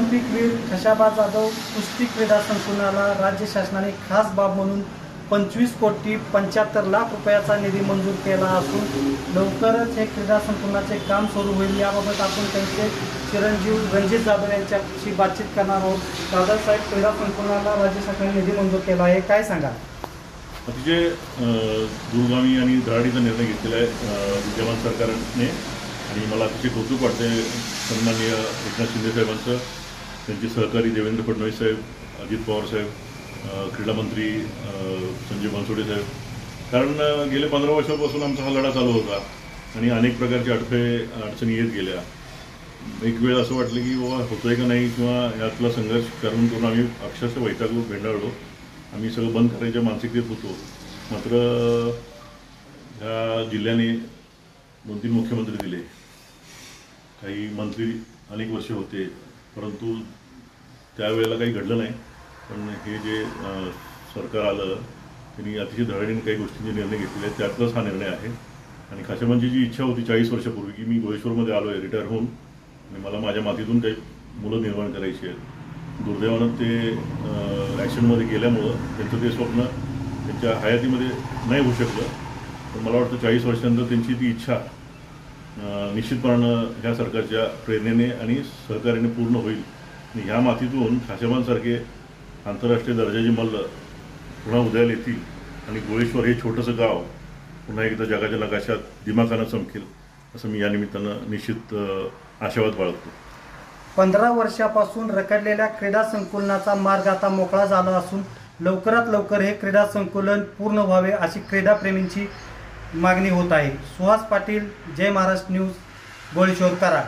ऑलिम्पिकवीर खशाबा जाधव कुस्ती क्रीडा संकुलाला राज्य शासनाने खास बाब म्हणून 25,75,00,000 रुपयाचा निधी मंजूर केला असून लवकरच हे क्रीडा संकुलाचे काम सुरू होईल। याबाबत आपण त्यांचे चिरंजीव रणजित जाधव यांच्याशी बातचीत करणार आहोत। दादासाहेब, क्रीडा संकुलाला राज्य शासनाने निधी मंजूर केला आहे, काय सांगा? अतिशय दूरगामी आणि धडाडीचा निर्णय घेतलेला आहे विद्यमान सरकारने आणि मला अतिशय कौतुक वाटते सन्माननीय एकनाथ शिंदे साहेबांचं, त्यांचे सहकारी देवेंद्र फडणवीस साहेब, अजित पवार साहेब, क्रीडा मंत्री संजय बनसोडे साहेब। कारण गेले 15 वर्षापासून आमचा हा लढा चालू होता आणि अनेक प्रकारचे अडचणी येत गेल्या। एक वेळ असं वाटलं की बाबा होतोय का नाही किंवा यातला संघर्ष करून आम्ही अक्षरशः वैतागलो, भेंडाळलो, आम्ही सगळं बंद करायच्या मानसिकतेत होतो। मात्र ह्या जिल्ह्याने 2-3 मुख्यमंत्री दिले, काही मंत्री अनेक वर्षे होते, परंतु त्यावेळेला काही घडलं नाही। पण हे जे सरकार आलं त्यांनी अतिशय धडाडीने काही गोष्टींचे निर्णय घेतलेले आहेत, त्यातलाच हा निर्णय आहे। आणि खाशाबांची जी इच्छा होती 40 वर्षापूर्वी की मी गोळेश्वरमध्ये आलो आहे रिटायर होऊन आणि मला माझ्या मातीतून काही मुलं निर्माण करायची आहेत, दुर्दैवानं ते ॲक्शनमध्ये गेल्यामुळं त्यांचं ते स्वप्न त्यांच्या हयातीमध्ये नाही होऊ शकलं। पण मला वाटतं 40 वर्षानंतर त्यांची ती इच्छा निश्चितपणानं ह्या सरकारच्या प्रेरणेने आणि सहकार्याने पूर्ण होईल आणि ह्या मातीतून खाशाबांसारखे आंतरराष्ट्रीय दर्जाचे मल्ल पुन्हा उदयाला येतील आणि गोळेश्वर हे छोटंसं गाव पुन्हा एकदा जगाच्या नकाशात दिमाखानं चमकेल असं मी या निमित्तानं निश्चित आशावाद बाळगतो। 15 वर्षापासून रखडलेल्या क्रीडा संकुलनाचा मार्ग आता मोकळा झाला असून लवकरात लवकर हे क्रीडा संकुलन पूर्ण व्हावे अशी क्रीडाप्रेमींची मागणी होत आहे। सुहास पाटील, जय महाराष्ट्र न्यूज, गोळेश्वर, कराड।